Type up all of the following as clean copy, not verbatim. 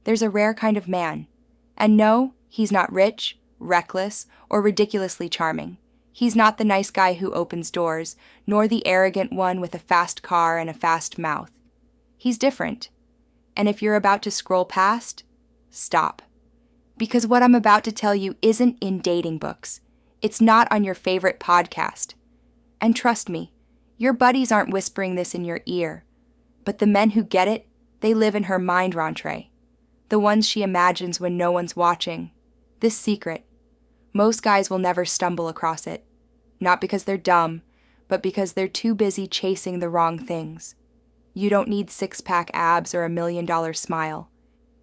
There's a rare kind of man. And no, he's not rich, reckless, or ridiculously charming. He's not the nice guy who opens doors, nor the arrogant one with a fast car and a fast mouth. He's different. And if you're about to scroll past, stop. Because what I'm about to tell you isn't in dating books. It's not on your favorite podcast. And trust me, your buddies aren't whispering this in your ear. But the men who get it, they live in her mind rentrée. The ones she imagines when no one's watching. This secret. Most guys will never stumble across it. Not because they're dumb, but because they're too busy chasing the wrong things. You don't need six-pack abs or $1 million smile.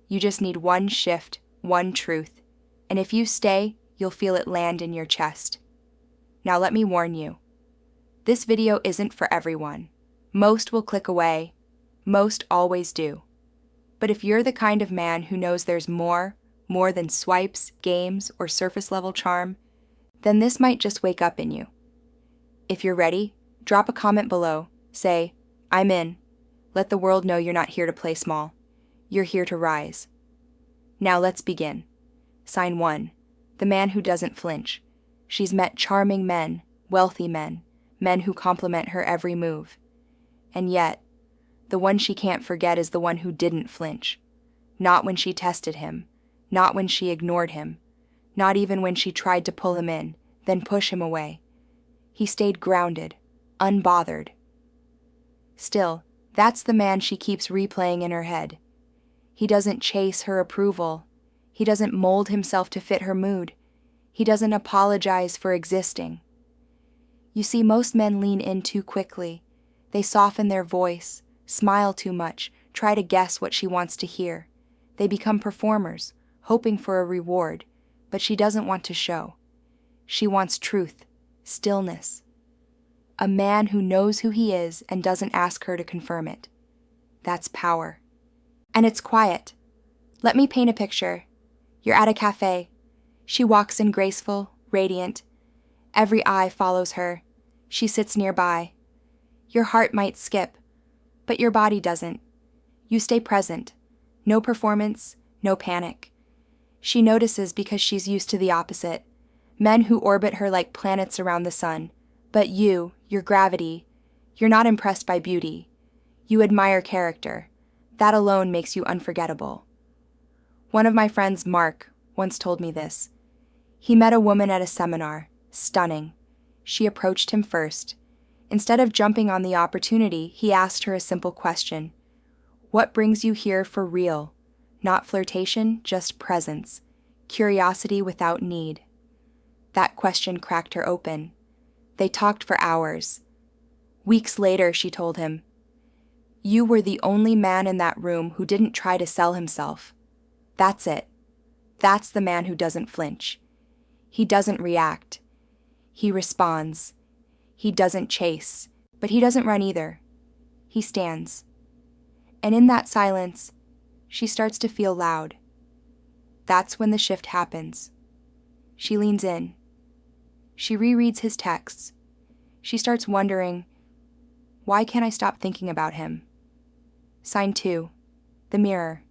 You just need one shift, one truth. And if you stay, you'll feel it land in your chest. Now let me warn you. This video isn't for everyone. Most will click away. Most always do. But if you're the kind of man who knows there's more than swipes, games, or surface-level charm, then this might just wake up in you. If you're ready, drop a comment below. Say, I'm in. Let the world know you're not here to play small. You're here to rise. Now let's begin. Sign 1. The man who doesn't flinch. She's met charming men, wealthy men, men who compliment her every move. And yet, the one she can't forget is the one who didn't flinch. Not when she tested him. Not when she ignored him. Not even when she tried to pull him in, then push him away. He stayed grounded, unbothered. Still, that's the man she keeps replaying in her head. He doesn't chase her approval. He doesn't mold himself to fit her mood. He doesn't apologize for existing. You see, most men lean in too quickly. They soften their voice, smile too much, try to guess what she wants to hear. They become performers, hoping for a reward, but she doesn't want to show. She wants truth, stillness. A man who knows who he is and doesn't ask her to confirm it. That's power. And it's quiet. Let me paint a picture. You're at a cafe. She walks in graceful, radiant. Every eye follows her. She sits nearby. Your heart might skip, but your body doesn't. You stay present. No performance, no panic. She notices because she's used to the opposite. Men who orbit her like planets around the sun. But you, your gravity, you're not impressed by beauty. You admire character. That alone makes you unforgettable. One of my friends, Mark, once told me this. He met a woman at a seminar, stunning. She approached him first. Instead of jumping on the opportunity, he asked her a simple question. What brings you here for real? Not flirtation, just presence. Curiosity without need. That question cracked her open. They talked for hours. Weeks later, she told him, "You were the only man in that room who didn't try to sell himself. That's it. That's the man who doesn't flinch. He doesn't react. He responds. He doesn't chase, but he doesn't run either. He stands." And in that silence, she starts to feel loud. That's when the shift happens. She leans in. She rereads his texts. She starts wondering, why can't I stop thinking about him? Sign 2. The mirror.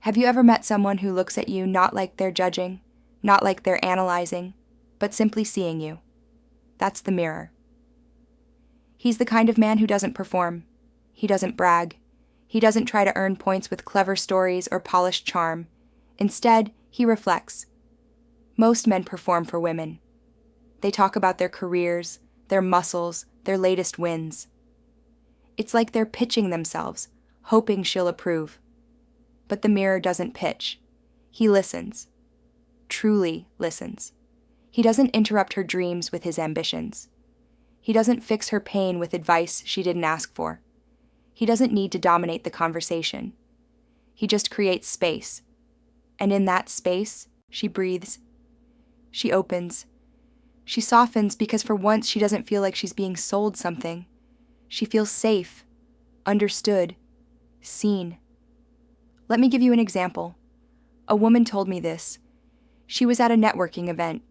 Have you ever met someone who looks at you not like they're judging, not like they're analyzing, but simply seeing you? That's the mirror. He's the kind of man who doesn't perform. He doesn't brag. He doesn't try to earn points with clever stories or polished charm. Instead, he reflects. Most men perform for women. They talk about their careers, their muscles, their latest wins. It's like they're pitching themselves, hoping she'll approve. But the mirror doesn't pitch. He listens. Truly listens. He doesn't interrupt her dreams with his ambitions. He doesn't fix her pain with advice she didn't ask for. He doesn't need to dominate the conversation. He just creates space. And in that space, she breathes. She opens. She softens because for once she doesn't feel like she's being sold something. She feels safe, understood, seen. Let me give you an example. A woman told me this. She was at a networking event.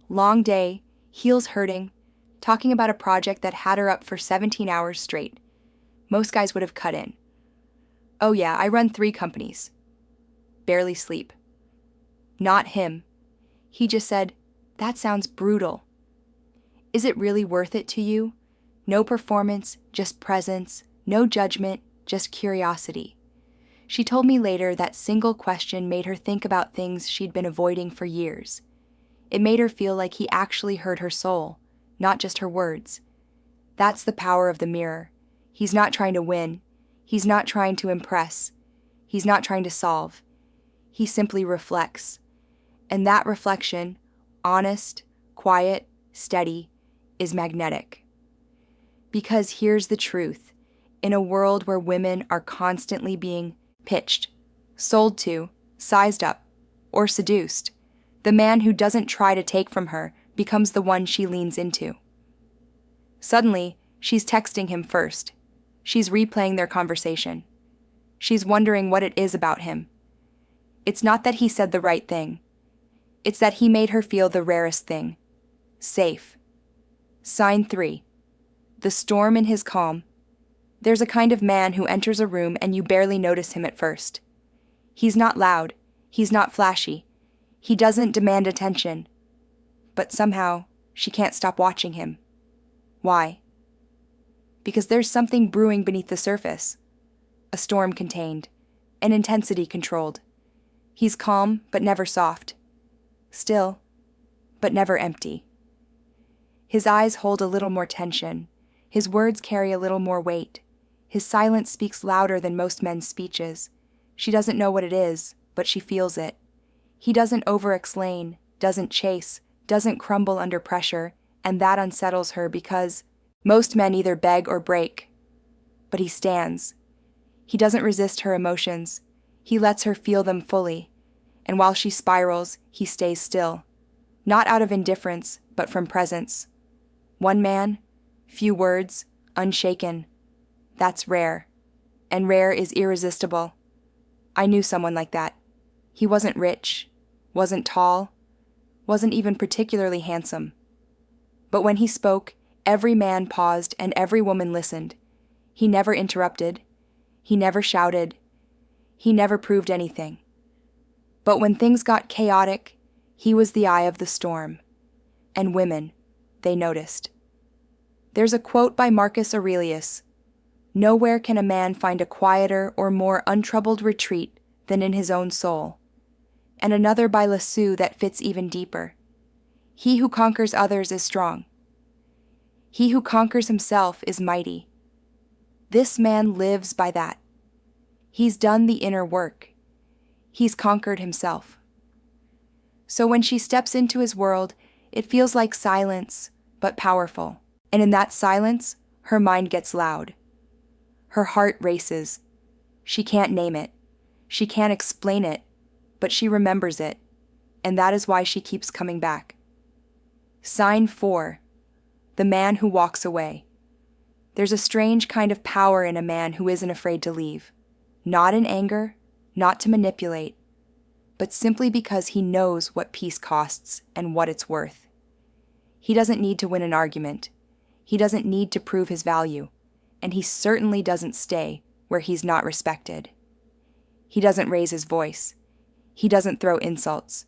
Long day, heels hurting, talking about a project that had her up for 17 hours straight. Most guys would have cut in. "Oh yeah, I run 3 companies. barely sleep. Not him. He just said, "That sounds brutal." Is it really worth it to you? No performance, just presence, no judgment, just curiosity. She told me later that single question made her think about things she'd been avoiding for years. It made her feel like he actually heard her soul, not just her words. That's the power of the mirror. He's not trying to win. He's not trying to impress. He's not trying to solve. He simply reflects. And that reflection, honest, quiet, steady, is magnetic. Because here's the truth. In a world where women are constantly being pitched, sold to, sized up, or seduced, the man who doesn't try to take from her becomes the one she leans into. Suddenly, she's texting him first. She's replaying their conversation. She's wondering what it is about him. It's not that he said the right thing. It's that he made her feel the rarest thing. Safe. Sign 3. The storm in his calm. There's a kind of man who enters a room and you barely notice him at first. He's not loud. He's not flashy. He doesn't demand attention. But somehow, she can't stop watching him. Why? Because there's something brewing beneath the surface. A storm contained. An intensity controlled. He's calm, but never soft. Still, but never empty. His eyes hold a little more tension. His words carry a little more weight. His silence speaks louder than most men's speeches. She doesn't know what it is, but she feels it. He doesn't over-explain, doesn't chase, doesn't crumble under pressure, and that unsettles her because most men either beg or break. But he stands. He doesn't resist her emotions. He lets her feel them fully. And while she spirals, he stays still. Not out of indifference, but from presence. One man, few words, unshaken. That's rare. And rare is irresistible. I knew someone like that. He wasn't rich, wasn't tall, wasn't even particularly handsome. But when he spoke, every man paused and every woman listened. He never interrupted. He never shouted. He never proved anything. But when things got chaotic, he was the eye of the storm. And women, they noticed. There's a quote by Marcus Aurelius: "Nowhere can a man find a quieter or more untroubled retreat than in his own soul." And another by Lassus that fits even deeper: "He who conquers others is strong. He who conquers himself is mighty." This man lives by that. He's done the inner work. He's conquered himself. So when she steps into his world, it feels like silence, but powerful. And in that silence, her mind gets loud. Her heart races. She can't name it. She can't explain it, but she remembers it, and that is why she keeps coming back. Sign 4. The man who walks away. There's a strange kind of power in a man who isn't afraid to leave. Not in anger, not to manipulate, but simply because he knows what peace costs and what it's worth. He doesn't need to win an argument. He doesn't need to prove his value, and he certainly doesn't stay where he's not respected. He doesn't raise his voice. He doesn't throw insults.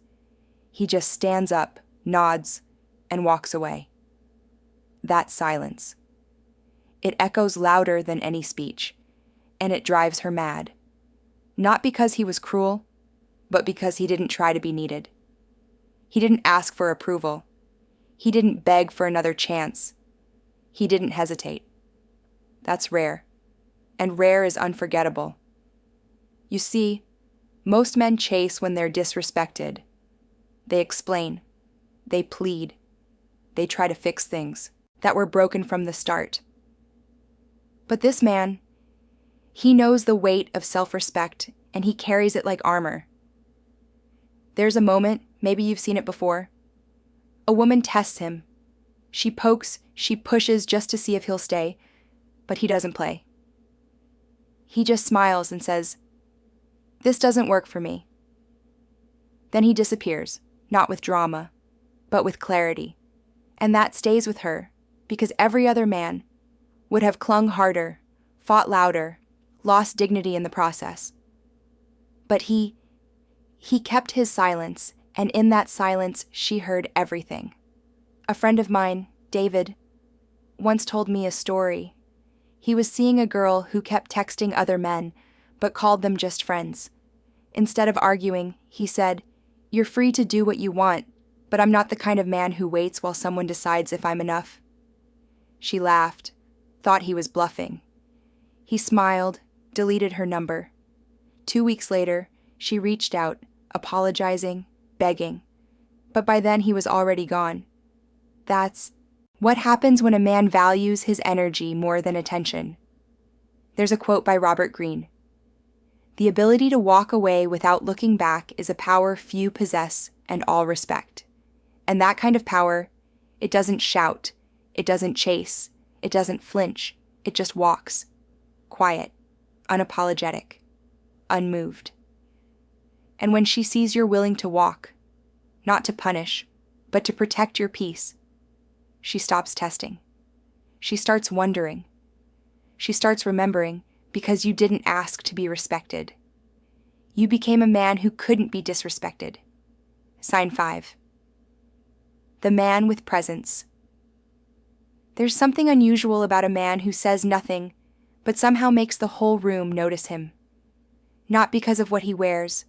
He just stands up, nods, and walks away. That's silence. It echoes louder than any speech, and it drives her mad. Not because he was cruel, but because he didn't try to be needed. He didn't ask for approval. He didn't beg for another chance. He didn't hesitate. That's rare, and rare is unforgettable. You see, most men chase when they're disrespected. They explain. They plead. They try to fix things that were broken from the start. But this man, he knows the weight of self-respect, and he carries it like armor. There's a moment, maybe you've seen it before. A woman tests him. She pokes, she pushes just to see if he'll stay, but he doesn't play. He just smiles and says, "This doesn't work for me." Then he disappears, not with drama, but with clarity. And that stays with her, because every other man would have clung harder, fought louder, lost dignity in the process. But he He kept his silence, and in that silence she heard everything. A friend of mine, David, once told me a story. He was seeing a girl who kept texting other men, but called them just friends. Instead of arguing, he said, "You're free to do what you want, but I'm not the kind of man who waits while someone decides if I'm enough." She laughed, thought he was bluffing. He smiled, deleted her number. 2 weeks later, she reached out, apologizing, begging. But by then he was already gone. That's what happens when a man values his energy more than attention. There's a quote by Robert Greene. "The ability to walk away without looking back is a power few possess and all respect. And that kind of power, it doesn't shout, it doesn't chase, it doesn't flinch, it just walks. Quiet, unapologetic, unmoved. And when she sees you're willing to walk, not to punish, but to protect your peace, she stops testing. She starts wondering. She starts remembering because you didn't ask to be respected. You became a man who couldn't be disrespected." Sign 5. The man with presence. There's something unusual about a man who says nothing, but somehow makes the whole room notice him. Not because of what he wears,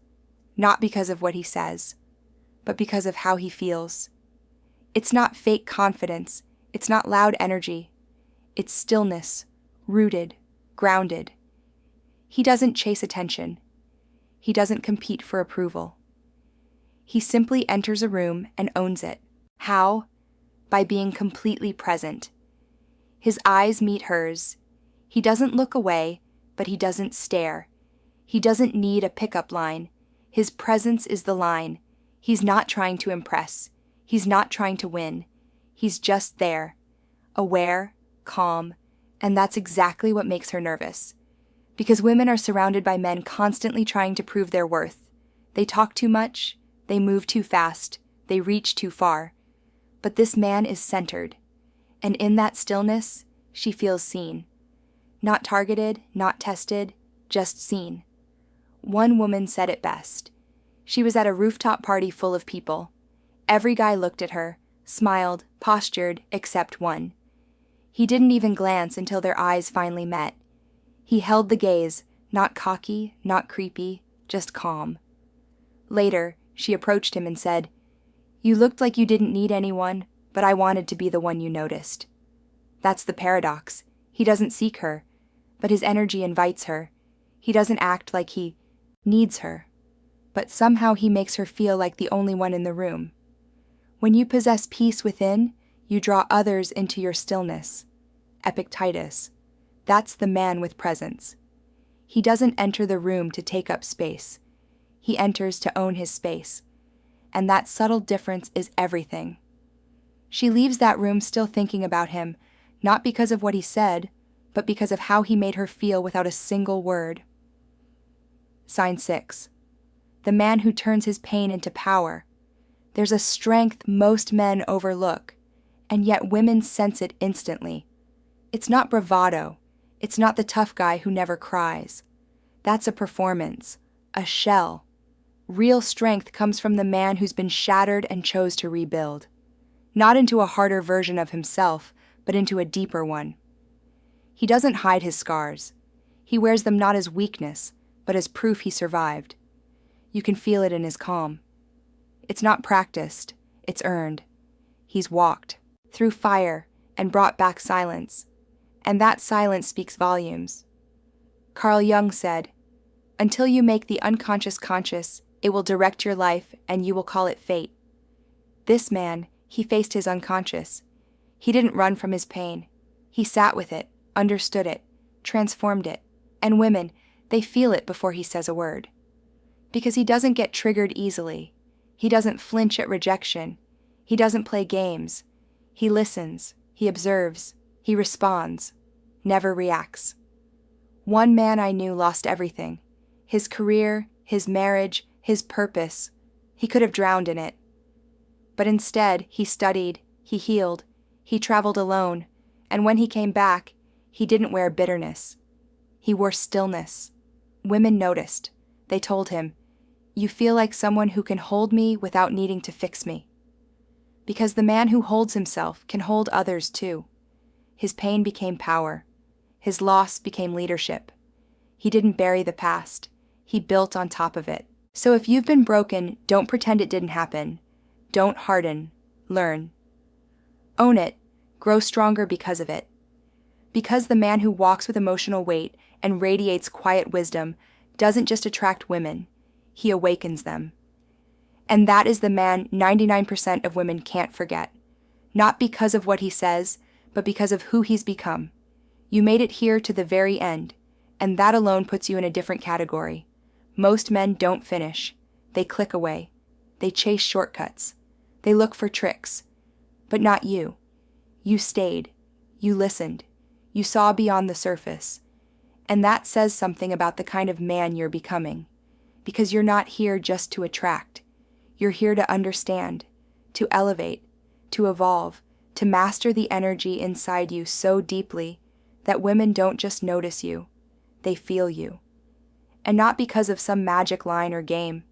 not because of what he says, but because of how he feels. It's not fake confidence, it's not loud energy. It's stillness, rooted, grounded. He doesn't chase attention. He doesn't compete for approval. He simply enters a room and owns it. How? By being completely present. His eyes meet hers. He doesn't look away, but he doesn't stare. He doesn't need a pickup line. His presence is the line. He's not trying to impress. He's not trying to win. He's just there, aware, calm, and that's exactly what makes her nervous. Because women are surrounded by men constantly trying to prove their worth. They talk too much, they move too fast, they reach too far. But this man is centered, and in that stillness, she feels seen. Not targeted, not tested, just seen. One woman said it best. She was at a rooftop party full of people. Every guy looked at her, smiled, postured, except one. He didn't even glance until their eyes finally met. He held the gaze, not cocky, not creepy, just calm. Later, she approached him and said, "You looked like you didn't need anyone, but I wanted to be the one you noticed." That's the paradox. He doesn't seek her, but his energy invites her. He doesn't act like he needs her, but somehow he makes her feel like the only one in the room. When you possess peace within, you draw others into your stillness. Epictetus. That's the man with presence. He doesn't enter the room to take up space. He enters to own his space. And that subtle difference is everything. She leaves that room still thinking about him, not because of what he said, but because of how he made her feel without a single word. Sign 6. The man who turns his pain into power. There's a strength most men overlook, and yet women sense it instantly. It's not bravado. It's not the tough guy who never cries. That's a performance, a shell. Real strength comes from the man who's been shattered and chose to rebuild. Not into a harder version of himself, but into a deeper one. He doesn't hide his scars. He wears them not as weakness, but as proof he survived. You can feel it in his calm. It's not practiced, it's earned. He's walked through fire and brought back silence, and that silence speaks volumes. Carl Jung said, "Until you make the unconscious conscious, it will direct your life and you will call it fate." This man, he faced his unconscious. He didn't run from his pain. He sat with it, understood it, transformed it. And women, they feel it before he says a word. Because he doesn't get triggered easily. He doesn't flinch at rejection. He doesn't play games. He listens, he observes, he responds, never reacts. One man I knew lost everything. His career, his marriage, his purpose. He could have drowned in it. But instead, he studied, he healed, he traveled alone, and when he came back, he didn't wear bitterness. He wore stillness. Women noticed. They told him, You feel like someone who can hold me without needing to fix me. Because the man who holds himself can hold others too. His pain became power. His loss became leadership. He didn't bury the past. He built on top of it. So if you've been broken, don't pretend it didn't happen. Don't harden. Learn. Own it. Grow stronger because of it. Because the man who walks with emotional weight and radiates quiet wisdom doesn't just attract women, he awakens them. And that is the man 99% of women can't forget. Not because of what he says, but because of who he's become. You made it here to the very end, and that alone puts you in a different category. Most men don't finish. They click away. They chase shortcuts. They look for tricks. But not you. You stayed. You listened. You saw beyond the surface. And that says something about the kind of man you're becoming. Because you're not here just to attract. You're here to understand, to elevate, to evolve, to master the energy inside you so deeply that women don't just notice you, they feel you. And not because of some magic line or game,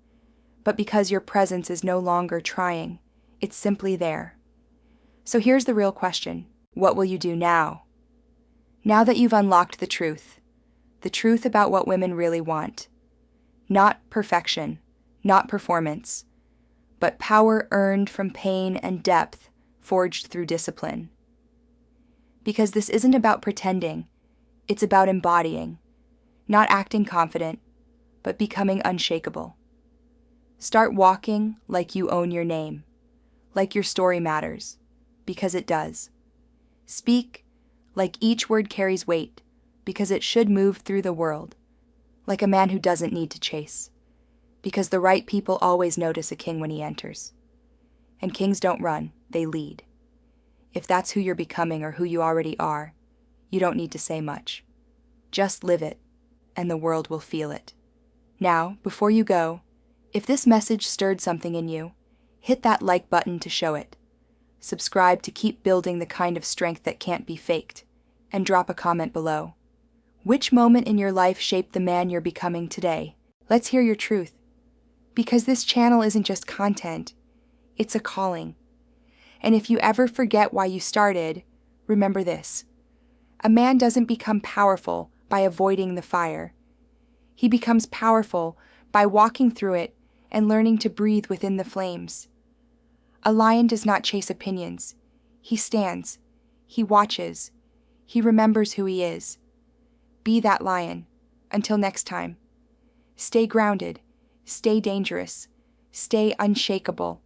but because your presence is no longer trying, it's simply there. So here's the real question. What will you do now? Now that you've unlocked the truth about what women really want. Not perfection, not performance, but power earned from pain and depth forged through discipline. Because this isn't about pretending, it's about embodying, not acting confident, but becoming unshakable. Start walking like you own your name, like your story matters, because it does. Speak like each word carries weight, because it should move through the world, like a man who doesn't need to chase, because the right people always notice a king when he enters. And kings don't run, they lead. If that's who you're becoming or who you already are, you don't need to say much. Just live it, and the world will feel it. Now, before you go, if this message stirred something in you, hit that like button to show it. Subscribe to keep building the kind of strength that can't be faked, and drop a comment below. Which moment in your life shaped the man you're becoming today? Let's hear your truth. Because this channel isn't just content, it's a calling. And if you ever forget why you started, remember this. A man doesn't become powerful by avoiding the fire. He becomes powerful by walking through it and learning to breathe within the flames. A lion does not chase opinions. He stands. He watches. He remembers who he is. Be that lion. Until next time. Stay grounded. Stay dangerous. Stay unshakable.